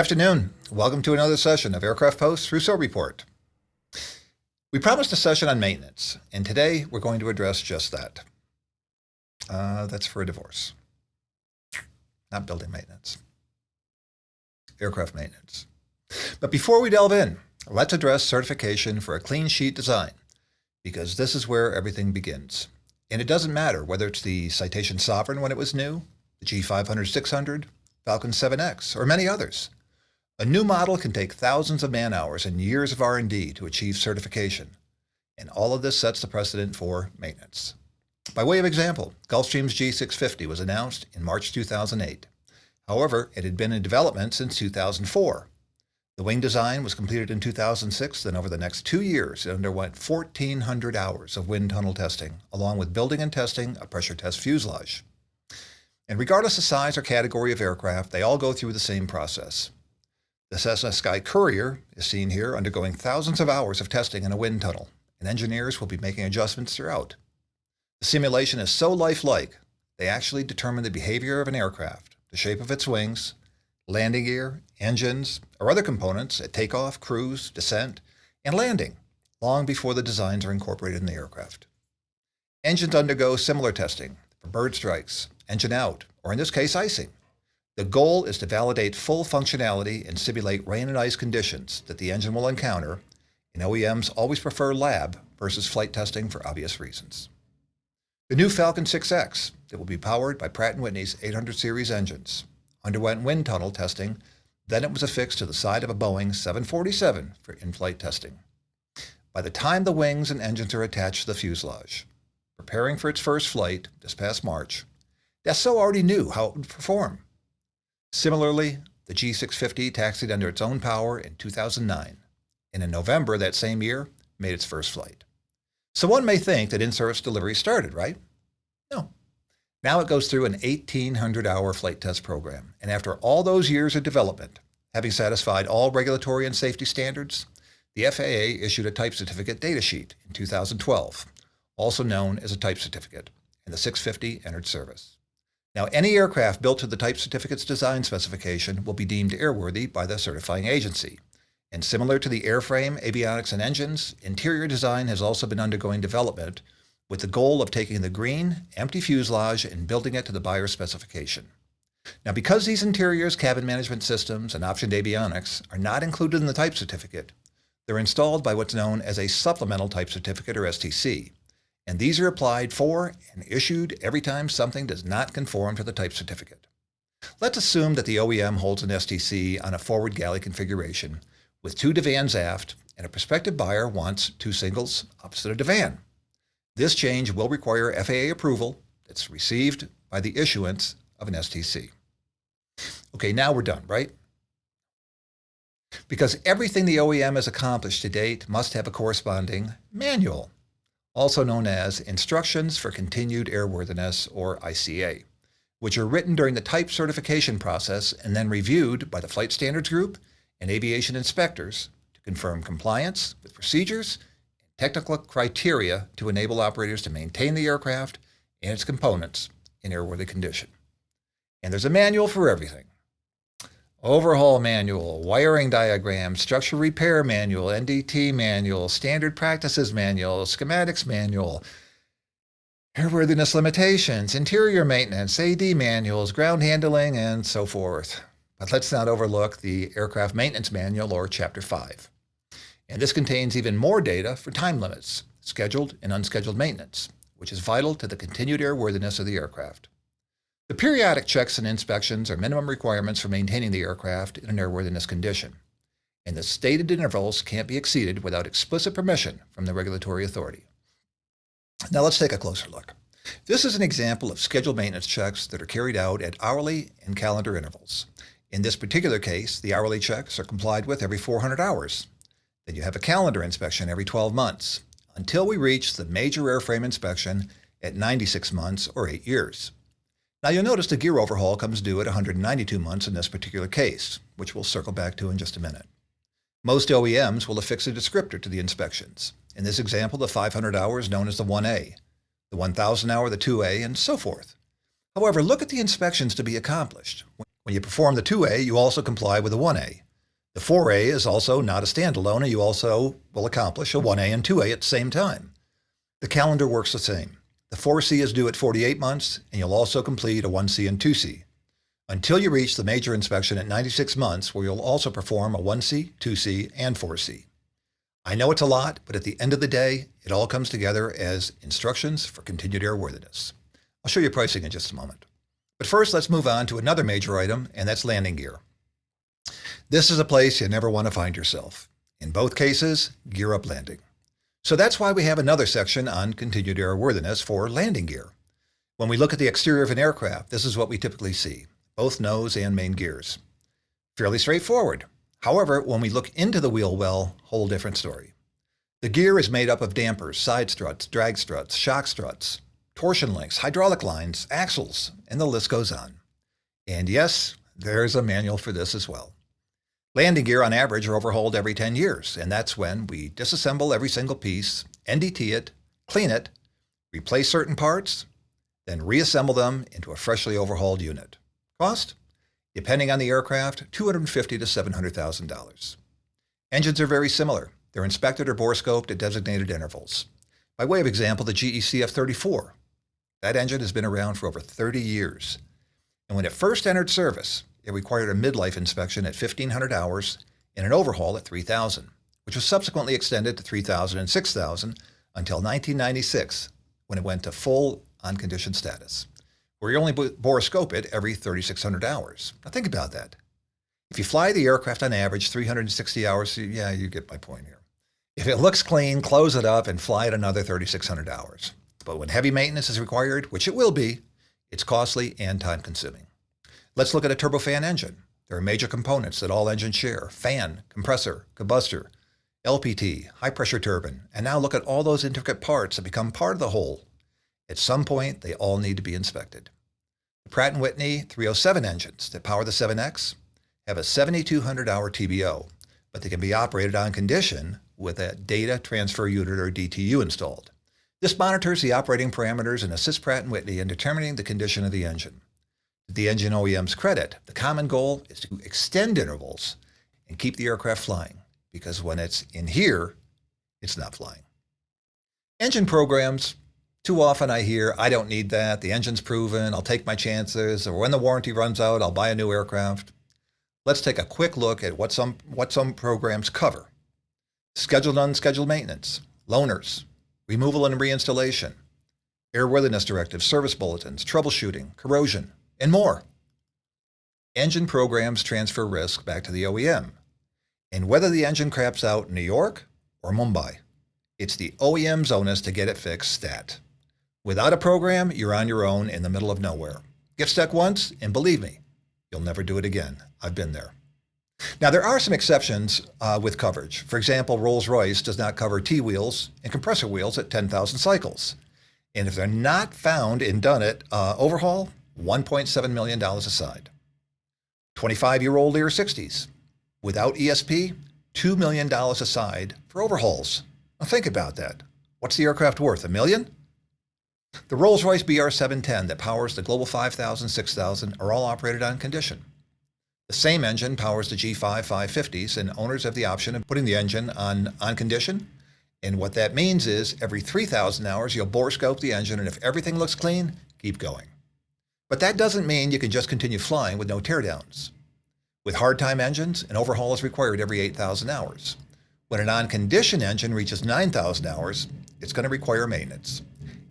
afternoon. Welcome to another session of AircraftPost Rousseau Report. We promised a session on maintenance, and today we're going to address just that. That's for a divorce. Not building maintenance. Aircraft maintenance. But before we delve in, let's address certification for a clean sheet design, because this is where everything begins. And it doesn't matter whether it's the Citation Sovereign when it was new, the G500-600, Falcon 7X, or many others. A new model can take thousands of man-hours and years of R&D to achieve certification, and all of this sets the precedent for maintenance. By way of example, Gulfstream's G650 was announced in March 2008. However, it had been in development since 2004. The wing design was completed in 2006, then over the next 2 years, it underwent 1,400 hours of wind tunnel testing, along with building and testing a pressure test fuselage. And regardless of size or category of aircraft, they all go through the same process. The Cessna Sky Courier is seen here undergoing thousands of hours of testing in a wind tunnel, and engineers will be making adjustments throughout. The simulation is so lifelike, they actually determine the behavior of an aircraft, the shape of its wings, landing gear, engines, or other components at takeoff, cruise, descent, and landing, long before the designs are incorporated in the aircraft. Engines undergo similar testing for bird strikes, engine out, or in this case, icing. The goal is to validate full functionality and simulate rain and ice conditions that the engine will encounter, and OEMs always prefer lab versus flight testing for obvious reasons. The new Falcon 6X, that will be powered by Pratt & Whitney's 800 series engines, underwent wind tunnel testing, then it was affixed to the side of a Boeing 747 for in-flight testing. By the time the wings and engines are attached to the fuselage, preparing for its first flight this past March, Dassault already knew how it would perform. Similarly, the G650 taxied under its own power in 2009, and in November that same year, made its first flight. So one may think that in-service delivery started, right? No. Now it goes through an 1,800-hour flight test program, and after all those years of development, having satisfied all regulatory and safety standards, the FAA issued a type certificate data sheet in 2012, also known as a type certificate, and the 650 entered service. Now, any aircraft built to the type certificate's design specification will be deemed airworthy by the certifying agency. And similar to the airframe, avionics, and engines, interior design has also been undergoing development with the goal of taking the green, empty fuselage and building it to the buyer's specification. Now, because these interiors, cabin management systems, and optioned avionics are not included in the type certificate, they're installed by what's known as a supplemental type certificate, or STC. And these are applied for and issued every time something does not conform to the type certificate. Let's assume that the OEM holds an STC on a forward galley configuration with 2 divans aft, and a prospective buyer wants 2 singles opposite a divan. This change will require FAA approval that's received by the issuance of an STC. Okay, now we're done, right? Because everything the OEM has accomplished to date must have a corresponding manual, also known as Instructions for Continued Airworthiness, or ICA, which are written during the type certification process and then reviewed by the Flight Standards Group and aviation inspectors to confirm compliance with procedures and technical criteria to enable operators to maintain the aircraft and its components in airworthy condition. And there's a manual for everything. Overhaul manual, wiring diagram, structural repair manual, NDT manual, standard practices manual, schematics manual, airworthiness limitations, interior maintenance, AD manuals, ground handling, and so forth. But let's not overlook the Aircraft Maintenance Manual, or Chapter 5. And this contains even more data for time limits, scheduled and unscheduled maintenance, which is vital to the continued airworthiness of the aircraft. The periodic checks and inspections are minimum requirements for maintaining the aircraft in an airworthiness condition, and the stated intervals can't be exceeded without explicit permission from the regulatory authority. Now let's take a closer look. This is an example of scheduled maintenance checks that are carried out at hourly and calendar intervals. In this particular case, the hourly checks are complied with every 400 hours. Then you have a calendar inspection every 12 months, until we reach the major airframe inspection at 96 months or 8 years. Now you'll notice the gear overhaul comes due at 192 months in this particular case, which we'll circle back to in just a minute. Most OEMs will affix a descriptor to the inspections. In this example, the 500 hour is known as the 1A, the 1,000 hour the 2A, and so forth. However, look at the inspections to be accomplished. When you perform the 2A, you also comply with the 1A. The 4A is also not a standalone, and you also will accomplish a 1A and 2A at the same time. The calendar works the same. The 4C is due at 48 months, and you'll also complete a 1C and 2C, until you reach the major inspection at 96 months, where you'll also perform a 1C, 2C, and 4C. I know it's a lot, but at the end of the day, it all comes together as instructions for continued airworthiness. I'll show you pricing in just a moment. But first, let's move on to another major item, and that's landing gear. This is a place you never want to find yourself. In both cases, gear up landing. So that's why we have another section on continued airworthiness for landing gear. When we look at the exterior of an aircraft, this is what we typically see, both nose and main gears. Fairly straightforward. However, when we look into the wheel well, whole different story. The gear is made up of dampers, side struts, drag struts, shock struts, torsion links, hydraulic lines, axles, and the list goes on. And yes, there's a manual for this as well. Landing gear on average are overhauled every 10 years, and that's when we disassemble every single piece, NDT it, clean it, replace certain parts, then reassemble them into a freshly overhauled unit. Cost? Depending on the aircraft, $250,000 to $700,000. Engines are very similar. They're inspected or bore scoped at designated intervals. By way of example, the GE CF-34. That engine has been around for over 30 years. And when it first entered service, it required a midlife inspection at 1,500 hours and an overhaul at 3,000, which was subsequently extended to 3,000 and 6,000 until 1996, when it went to full on-condition status, where you only bore scope it every 3,600 hours. Now think about that. If you fly the aircraft on average 360 hours, yeah, you get my point here. If it looks clean, close it up and fly it another 3,600 hours. But when heavy maintenance is required, which it will be, it's costly and time-consuming. Let's look at a turbofan engine. There are major components that all engines share: fan, compressor, combustor, LPT, high-pressure turbine, and now look at all those intricate parts that become part of the whole. At some point, they all need to be inspected. The Pratt & Whitney 307 engines that power the 7X have a 7,200-hour TBO, but they can be operated on condition with a data transfer unit or DTU installed. This monitors the operating parameters and assists Pratt & Whitney in determining the condition of the engine. To the engine OEM's credit, the common goal is to extend intervals and keep the aircraft flying, because when it's in here, it's not flying. Engine programs, too often I hear, I don't need that, the engine's proven, I'll take my chances, or when the warranty runs out, I'll buy a new aircraft. Let's take a quick look at what some programs cover. Scheduled and unscheduled maintenance, loaners, removal and reinstallation, airworthiness directives, service bulletins, troubleshooting, corrosion, and more. Engine programs transfer risk back to the OEM. And whether the engine craps out in New York or Mumbai, it's the OEM's onus to get it fixed stat. Without a program, you're on your own in the middle of nowhere. Get stuck once, and believe me, you'll never do it again. I've been there. Now, there are some exceptions with coverage. For example, Rolls-Royce does not cover T-wheels and compressor wheels at 10,000 cycles. And if they're not found and done at overhaul, $1.7 million aside. 25-year-old Lear 60s. Without ESP, $2 million aside for overhauls. Now think about that. What's the aircraft worth, $1 million? The Rolls-Royce BR710 that powers the Global 5000, 6000 are all operated on condition. The same engine powers the G5 550s, and owners have the option of putting the engine on condition. And what that means is every 3,000 hours, you'll bore scope the engine, and if everything looks clean, keep going. But that doesn't mean you can just continue flying with no teardowns. With hard-time engines, an overhaul is required every 8,000 hours. When an on-condition engine reaches 9,000 hours, it's going to require maintenance.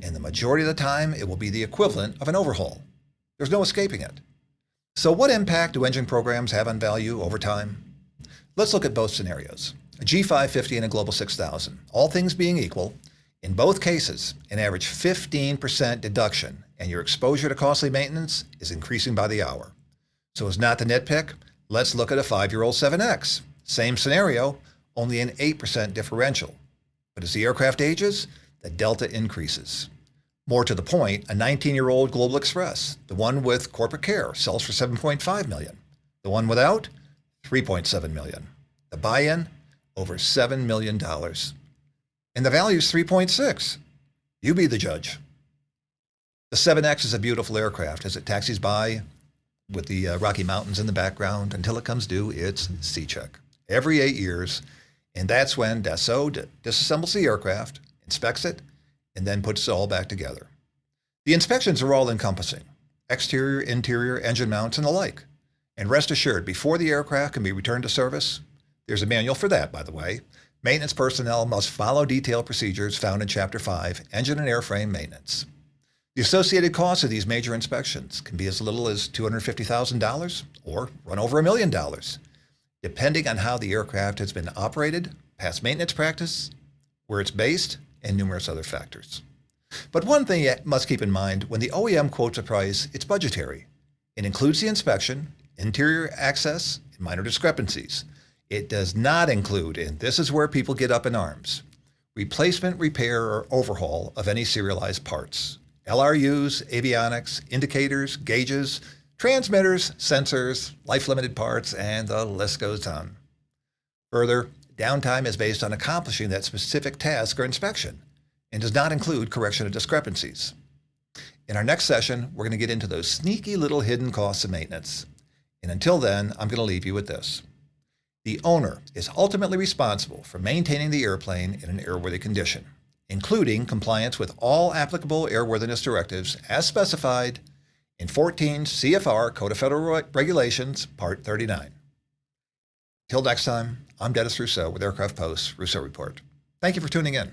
And the majority of the time, it will be the equivalent of an overhaul. There's no escaping it. So what impact do engine programs have on value over time? Let's look at both scenarios. A G550 and a Global 6000. All things being equal, in both cases, an average 15% deduction, and your exposure to costly maintenance is increasing by the hour. So as not to nitpick, let's look at a 5-year-old 7X. Same scenario, only an 8% differential. But as the aircraft ages, the delta increases. More to the point, a 19-year-old Global Express, the one with corporate care, sells for $7.5 million. The one without, $3.7 million. The buy-in, over $7 million. And the value is 3.6. You be the judge. The 7X is a beautiful aircraft as it taxis by with the Rocky Mountains in the background. Until it comes due, it's C-check. Every 8 years, and that's when Dassault disassembles the aircraft, inspects it, and then puts it all back together. The inspections are all encompassing: exterior, interior, engine mounts, and the like. And rest assured, before the aircraft can be returned to service, there's a manual for that, by the way. Maintenance personnel must follow detailed procedures found in Chapter 5, Engine and Airframe Maintenance. The associated costs of these major inspections can be as little as $250,000 or run over $1 million, depending on how the aircraft has been operated, past maintenance practice, where it's based, and numerous other factors. But one thing you must keep in mind: when the OEM quotes a price, it's budgetary. It includes the inspection, interior access, and minor discrepancies. It does not include, and this is where people get up in arms, replacement, repair, or overhaul of any serialized parts: LRUs, avionics, indicators, gauges, transmitters, sensors, life-limited parts, and the list goes on. Further, downtime is based on accomplishing that specific task or inspection and does not include correction of discrepancies. In our next session, we're going to get into those sneaky little hidden costs of maintenance. And until then, I'm going to leave you with this: the owner is ultimately responsible for maintaining the airplane in an airworthy condition, including compliance with all applicable airworthiness directives as specified in 14 CFR Code of Federal Regulations, Part 39. Till next time, I'm Dennis Rousseau with AircraftPost Rousseau Report. Thank you for tuning in.